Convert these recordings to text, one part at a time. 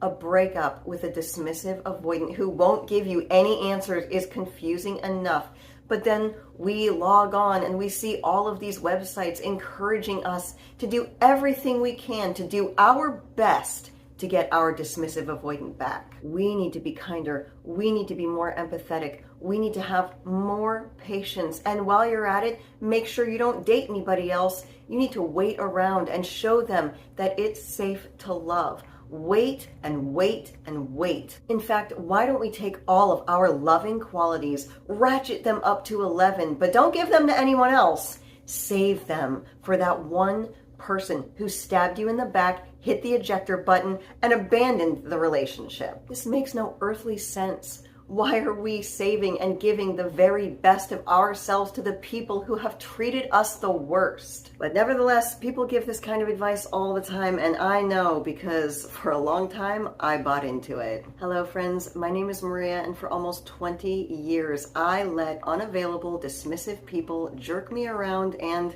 a breakup with a dismissive avoidant who won't give you any answers is confusing enough. But then we log on and we see all of these websites encouraging us to do everything we can to do our best to get our dismissive avoidant back. We need to be kinder. We need to be more empathetic. We need to have more patience. And while you're at it, make sure you don't date anybody else. You need to wait around and show them that it's safe to love. Wait and wait and wait. In fact, why don't we take all of our loving qualities, ratchet them up to 11, but don't give them to anyone else. Save them for that one person who stabbed you in the back, hit the ejector button, and abandoned the relationship. This makes no earthly sense. Why are we saving and giving the very best of ourselves to the people who have treated us the worst? But nevertheless, people give this kind of advice all the time, and I know because for a long time, I bought into it. Hello friends, my name is Maria, and for almost 20 years, I let unavailable, dismissive people jerk me around, and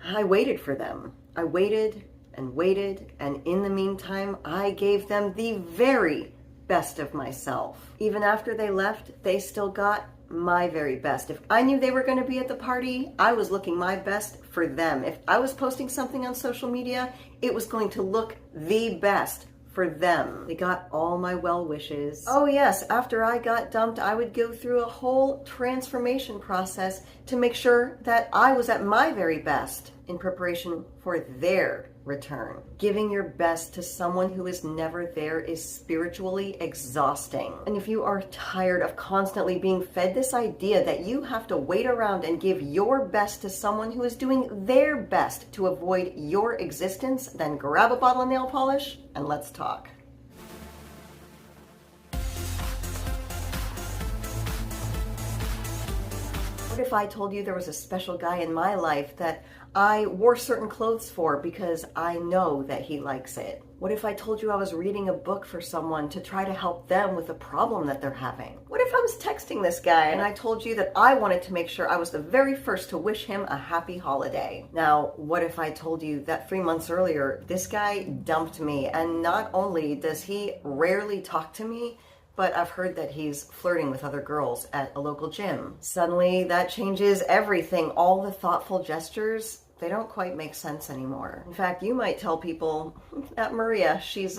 I waited for them. I waited and waited, and in the meantime, I gave them the very best of myself. Even after they left, they still got my very best. If I knew they were going to be at the party, I was looking my best for them. If I was posting something on social media, it was going to look the best for them. They got all my well wishes. Oh yes, after I got dumped, I would go through a whole transformation process to make sure that I was at my very best in preparation for their return. Giving your best to someone who is never there is spiritually exhausting. And if you are tired of constantly being fed this idea that you have to wait around and give your best to someone who is doing their best to avoid your existence, then grab a bottle of nail polish and let's talk. What if I told you there was a special guy in my life that I wore certain clothes for because I know that he likes it? What if I told you I was reading a book for someone to try to help them with a problem that they're having? What if I was texting this guy and I told you that I wanted to make sure I was the very first to wish him a happy holiday? Now, what if I told you that 3 months earlier, this guy dumped me, and not only does he rarely talk to me, but I've heard that he's flirting with other girls at a local gym. Suddenly, that changes everything. All the thoughtful gestures, they don't quite make sense anymore. In fact, you might tell people that Maria, she's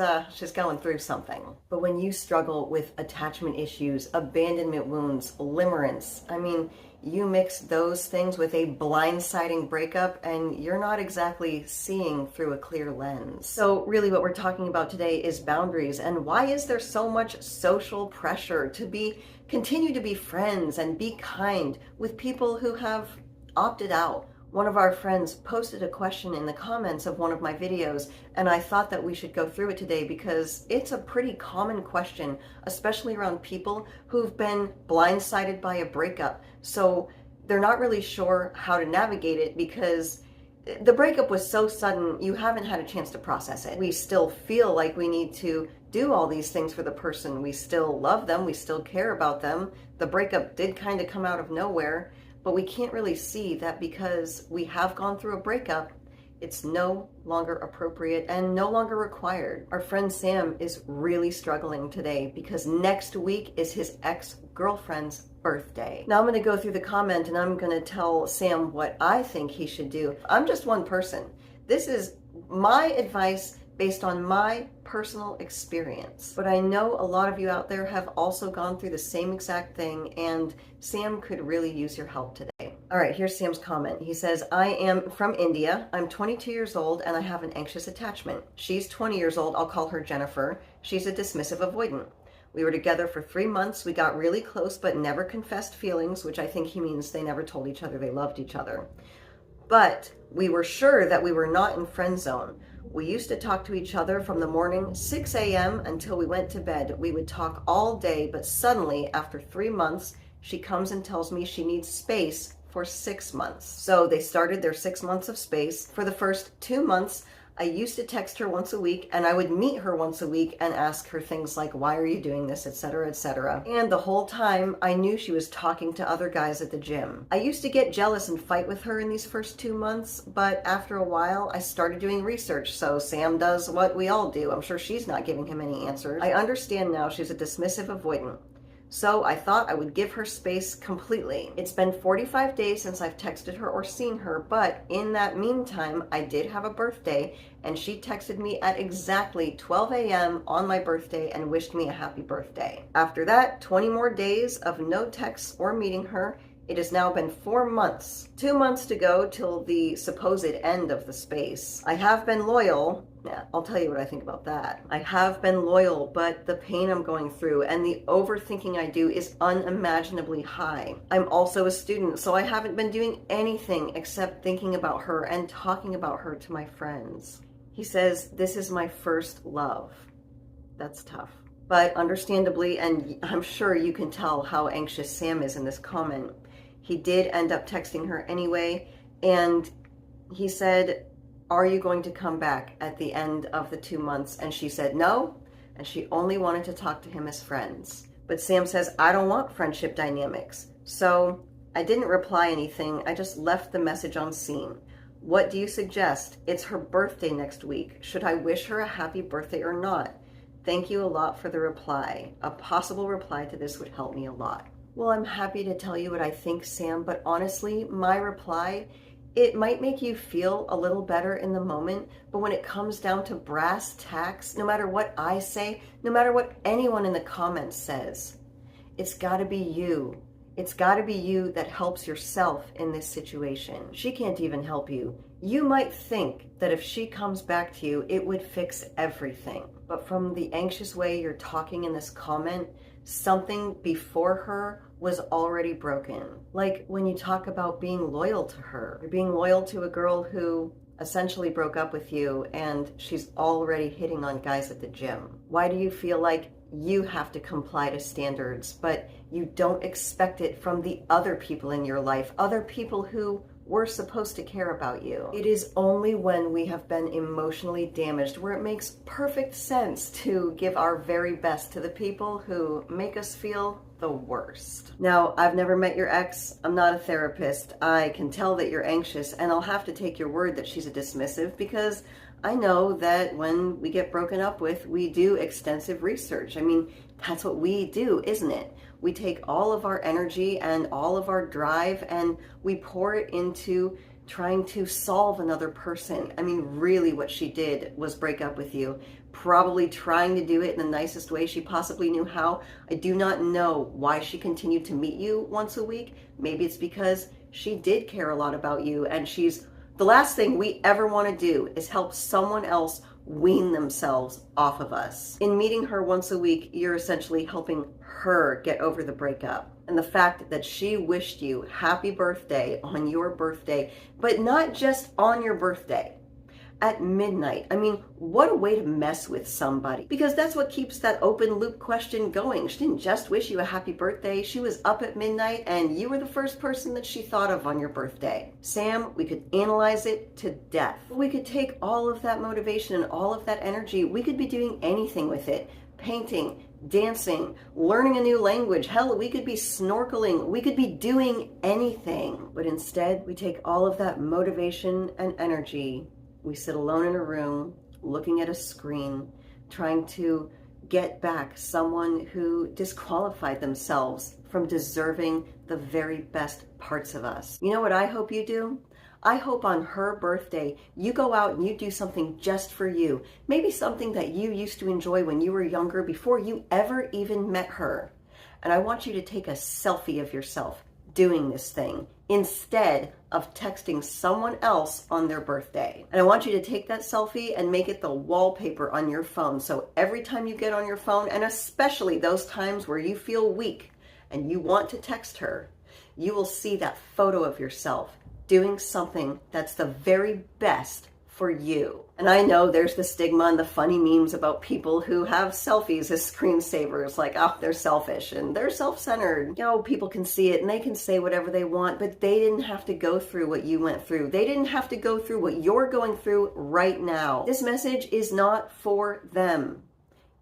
going through something. But when you struggle with attachment issues, abandonment wounds, limerence, I mean, you mix those things with a blindsiding breakup and you're not exactly seeing through a clear lens. So really what we're talking about today is boundaries, and why is there so much social pressure to continue to be friends and be kind with people who have opted out? One of our friends posted a question in the comments of one of my videos, and I thought that we should go through it today because it's a pretty common question, especially around people who've been blindsided by a breakup. So they're not really sure how to navigate it because the breakup was so sudden, you haven't had a chance to process it. We still feel like we need to do all these things for the person. We still love them. We still care about them. The breakup did kind of come out of nowhere. But we can't really see that because we have gone through a breakup, it's no longer appropriate and no longer required. Our friend Sam is really struggling today because next week is his ex-girlfriend's birthday. Now I'm going to go through the comment and I'm going to tell Sam what I think he should do. I'm just one person. This is my advice based on my personal experience. But I know a lot of you out there have also gone through the same exact thing, and Sam could really use your help today. All right, here's Sam's comment. He says, I am from India. I'm 22 years old and I have an anxious attachment. She's 20 years old. I'll call her Jennifer. She's a dismissive avoidant. We were together for 3 months. We got really close but never confessed feelings, which I think he means they never told each other they loved each other. But we were sure that we were not in friend zone. We used to talk to each other from the morning 6 a.m. until we went to bed. We would talk all day, but suddenly, after 3 months, she comes and tells me she needs space for 6 months. So they started their 6 months of space. For the first 2 months, I used to text her once a week, and I would meet her once a week and ask her things like, why are you doing this, etc., etc. And the whole time, I knew she was talking to other guys at the gym. I used to get jealous and fight with her in these first 2 months, but after a while, I started doing research, so Sam does what we all do. I'm sure she's not giving him any answers. I understand now she's a dismissive avoidant. So I thought I would give her space completely. It's been 45 days since I've texted her or seen her, but in that meantime, I did have a birthday, and she texted me at exactly 12 a.m. on my birthday and wished me a happy birthday. After that, 20 more days of no texts or meeting her. It has now been 4 months. 2 months to go till the supposed end of the space. I have been loyal. Yeah, I'll tell you what I think about that. I have been loyal, but the pain I'm going through and the overthinking I do is unimaginably high. I'm also a student, so I haven't been doing anything except thinking about her and talking about her to my friends. He says, this is my first love. That's tough. But understandably, and I'm sure you can tell how anxious Sam is in this comment, he did end up texting her anyway, and he said, are you going to come back at the end of the 2 months? And she said no, and she only wanted to talk to him as friends. But Sam says, I don't want friendship dynamics. So I didn't reply anything, I just left the message on scene. What do you suggest? It's her birthday next week. Should I wish her a happy birthday or not? Thank you a lot for the reply. A possible reply to this would help me a lot. Well, I'm happy to tell you what I think, Sam, but honestly, my reply, it might make you feel a little better in the moment, but when it comes down to brass tacks, no matter what I say, no matter what anyone in the comments says, it's gotta be you. It's gotta be you that helps yourself in this situation. She can't even help you. You might think that if she comes back to you, it would fix everything. But from the anxious way you're talking in this comment, something before her was already broken. Like when you talk about being loyal to her, you're being loyal to a girl who essentially broke up with you and she's already hitting on guys at the gym. Why do you feel like you have to comply to standards, but you don't expect it from the other people in your life, other people who were supposed to care about you? It is only when we have been emotionally damaged where it makes perfect sense to give our very best to the people who make us feel the worst. Now, I've never met your ex. I'm not a therapist. I can tell that you're anxious, and I'll have to take your word that she's a dismissive because I know that when we get broken up with, we do extensive research. I mean, that's what we do, isn't it? We take all of our energy and all of our drive and we pour it into trying to solve another person. I mean, really what she did was break up with you, probably trying to do it in the nicest way she possibly knew how. I do not know why she continued to meet you once a week. Maybe it's because she did care a lot about you, and the last thing we ever want to do is help someone else wean themselves off of us. In meeting her once a week, you're essentially helping her get over the breakup. And the fact that she wished you happy birthday on your birthday, but not just on your birthday, at midnight. I mean, what a way to mess with somebody. Because that's what keeps that open loop question going. She didn't just wish you a happy birthday. She was up at midnight and you were the first person that she thought of on your birthday. Sam, we could analyze it to death. We could take all of that motivation and all of that energy. We could be doing anything with it. Painting, dancing, learning a new language. Hell, we could be snorkeling. We could be doing anything. But instead, we take all of that motivation and energy. We sit alone in a room, looking at a screen, trying to get back someone who disqualified themselves from deserving the very best parts of us. You know what I hope you do? I hope on her birthday, you go out and you do something just for you. Maybe something that you used to enjoy when you were younger before you ever even met her. And I want you to take a selfie of yourself doing this thing instead of texting someone else on their birthday. And I want you to take that selfie and make it the wallpaper on your phone. So every time you get on your phone, and especially those times where you feel weak and you want to text her, you will see that photo of yourself doing something that's the very best for you. And I know there's the stigma and the funny memes about people who have selfies as screensavers, like, oh, they're selfish and they're self-centered. You know, people can see it and they can say whatever they want, but they didn't have to go through what you went through. They didn't have to go through what you're going through right now. This message is not for them.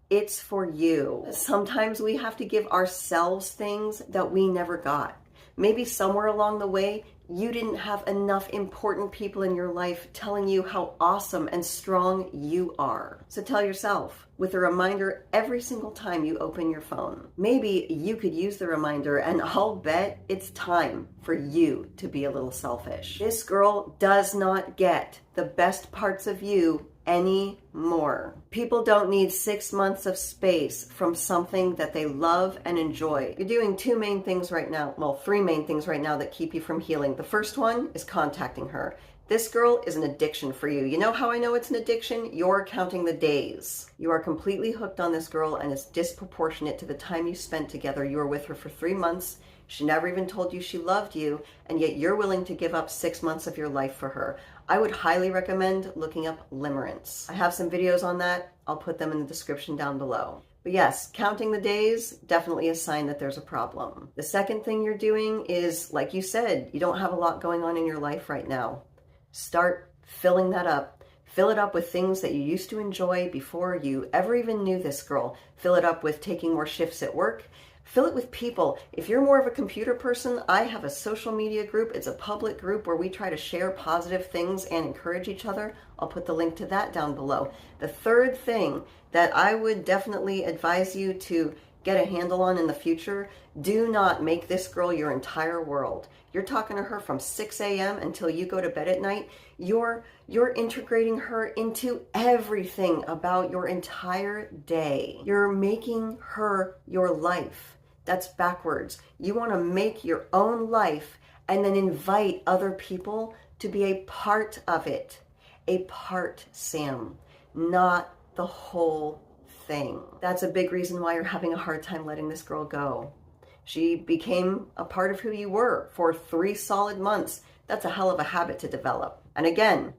It's for you. Sometimes we have to give ourselves things that we never got. Maybe somewhere along the way, you didn't have enough important people in your life telling you how awesome and strong you are. So tell yourself, with a reminder every single time you open your phone. Maybe you could use the reminder, and I'll bet it's time for you to be a little selfish. This girl does not get the best parts of you anymore. People don't need 6 months of space from something that they love and enjoy. You're doing two main things right now. Well, three main things right now that keep you from healing. The first one is contacting her. This girl is an addiction for you. You know how I know it's an addiction? You're counting the days. You are completely hooked on this girl, and it's disproportionate to the time you spent together. You were with her for 3 months. She never even told you she loved you, and yet you're willing to give up 6 months of your life for her. I would highly recommend looking up Limerence. I have some videos on that. I'll put them in the description down below. But yes, counting the days, definitely a sign that there's a problem. The second thing you're doing is, like you said, you don't have a lot going on in your life right now. Start filling that up. Fill it up with things that you used to enjoy before you ever even knew this girl. Fill it up with taking more shifts at work. Fill it with people. If you're more of a computer person, I have a social media group. It's a public group where we try to share positive things and encourage each other. I'll put the link to that down below. The third thing that I would definitely advise you to get a handle on in the future, do not make this girl your entire world. You're talking to her from 6 a.m. until you go to bed at night. You're integrating her into everything about your entire day. You're making her your life. That's backwards. You want to make your own life and then invite other people to be a part of it. A part, Sam, not the whole thing. That's a big reason why you're having a hard time letting this girl go. She became a part of who you were for 3 solid months. That's a hell of a habit to develop. And again,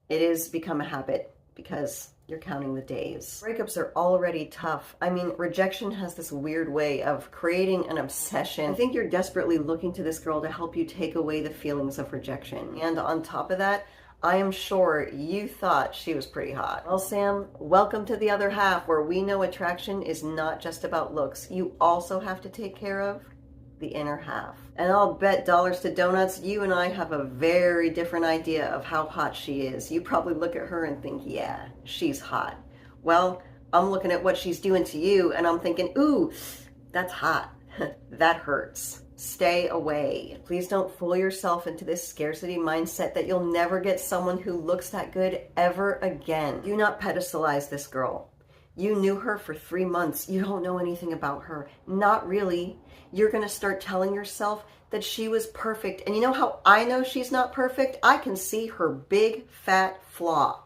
it is become a habit because you're counting the days. Breakups are already tough. I mean, rejection has this weird way of creating an obsession. I think you're desperately looking to this girl to help you take away the feelings of rejection. And on top of that, I am sure you thought she was pretty hot. Well, Sam, welcome to the other half, where we know attraction is not just about looks. You also have to take care of the inner half. And I'll bet dollars to donuts, you and I have a very different idea of how hot she is. You probably look at her and think, yeah, she's hot. Well, I'm looking at what she's doing to you and I'm thinking, ooh, that's hot. That hurts. Stay away. Please don't fool yourself into this scarcity mindset that you'll never get someone who looks that good ever again. Do not pedestalize this girl. You knew her for 3 months. You don't know anything about her. Not really. You're going to start telling yourself that she was perfect. And you know how I know she's not perfect? I can see her big fat flaw.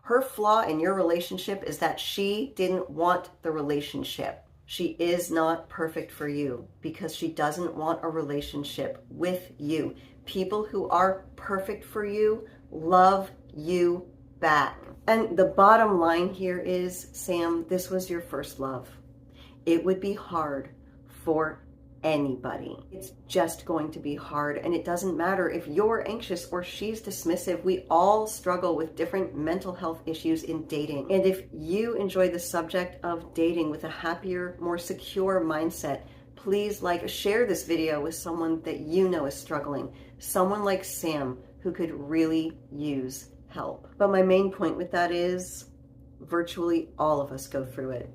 Her flaw in your relationship is that she didn't want the relationship. She is not perfect for you because she doesn't want a relationship with you. People who are perfect for you love you back. And the bottom line here is, Sam, this was your first love. It would be hard for anybody. It's just going to be hard, and it doesn't matter if you're anxious or she's dismissive. We all struggle with different mental health issues in dating. And if you enjoy the subject of dating with a happier, more secure mindset, please share this video with someone that you know is struggling. Someone like Sam who could really use help. But my main point with that is virtually all of us go through it.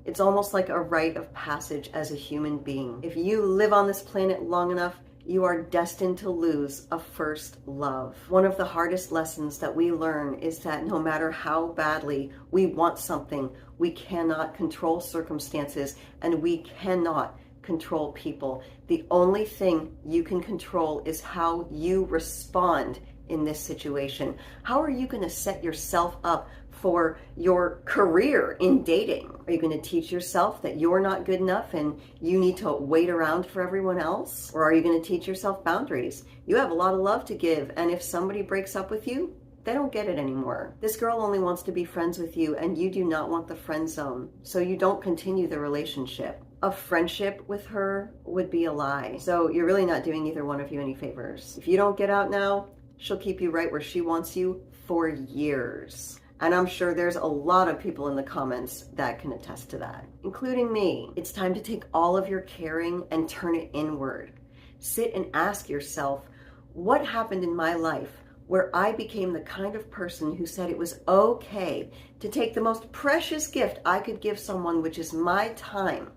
It's almost like a rite of passage as a human being. If you live on this planet long enough, you are destined to lose a first love. One of the hardest lessons that we learn is that no matter how badly we want something, we cannot control circumstances and we cannot control people. The only thing you can control is how you respond in this situation. How are you going to set yourself up for your career in dating? Are you going to teach yourself that you're not good enough and you need to wait around for everyone else? Or are you going to teach yourself boundaries? You have a lot of love to give, and if somebody breaks up with you, They don't get it anymore. This girl only wants to be friends with you, and you do not want the friend zone, so you don't continue the relationship. A friendship with her would be a lie. So you're really not doing either one of you any favors. If you don't get out now, she'll keep you right where she wants you for years. And I'm sure there's a lot of people in the comments that can attest to that, including me. It's time to take all of your caring and turn it inward. Sit and ask yourself, what happened in my life where I became the kind of person who said it was okay to take the most precious gift I could give someone, which is my time,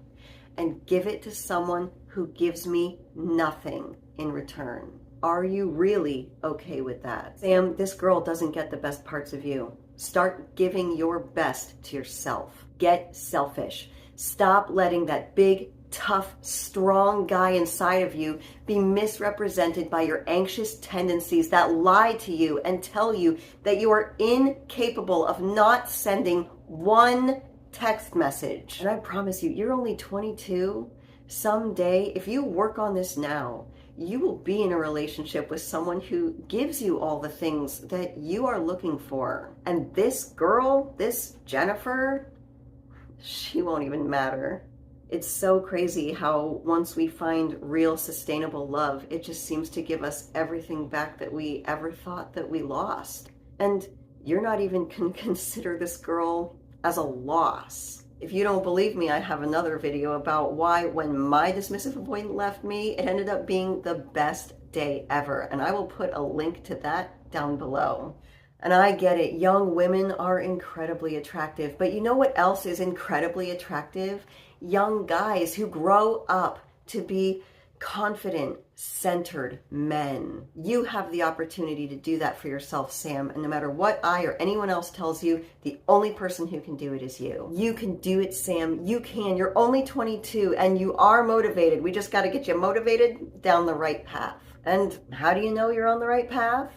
and give it to someone who gives me nothing in return? Are you really okay with that? Sam, this girl doesn't get the best parts of you. Start giving your best to yourself. Get selfish. Stop letting that big, tough, strong guy inside of you be misrepresented by your anxious tendencies that lie to you and tell you that you are incapable of not sending one text message. And I promise you, you're only 22. Someday, if you work on this now, you will be in a relationship with someone who gives you all the things that you are looking for. And this girl, this Jennifer, she won't even matter. It's so crazy how once we find real sustainable love, it just seems to give us everything back that we ever thought that we lost. And you're not even consider this girl as a loss. If you don't believe me, I have another video about why when my dismissive avoidant left me, it ended up being the best day ever. And I will put a link to that down below. And I get it, young women are incredibly attractive, but you know what else is incredibly attractive? Young guys who grow up to be confident, centered men. You have the opportunity to do that for yourself, Sam, and no matter what I or anyone else tells you, the only person who can do it is you. You can do it, Sam. You can. You're only 22 and you are motivated. We just got to get you motivated down the right path. And how do you know you're on the right path?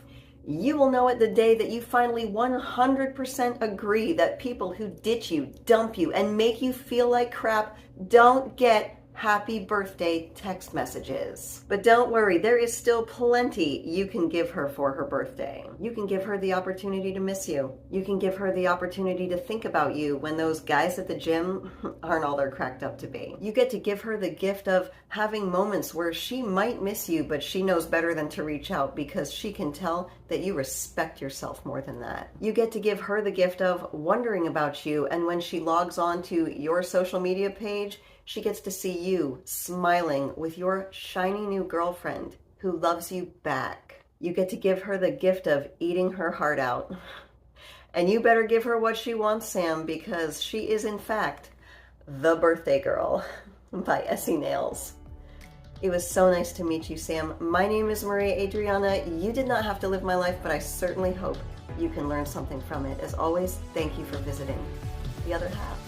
You will know it the day that you finally 100% agree that people who ditch you, dump you, and make you feel like crap don't get happy birthday text messages. But don't worry, there is still plenty you can give her for her birthday. You can give her the opportunity to miss you. You can give her the opportunity to think about you when those guys at the gym aren't all they're cracked up to be. You get to give her the gift of having moments where she might miss you, but she knows better than to reach out because she can tell that you respect yourself more than that. You get to give her the gift of wondering about you, and when she logs on to your social media page, she gets to see you smiling with your shiny new girlfriend who loves you back. You get to give her the gift of eating her heart out. And you better give her what she wants, Sam, because she is in fact the birthday girl by Essie Nails. It was so nice to meet you, Sam. My name is Maria Adriana. You did not have to live my life, but I certainly hope you can learn something from it. As always, thank you for visiting The Other Half.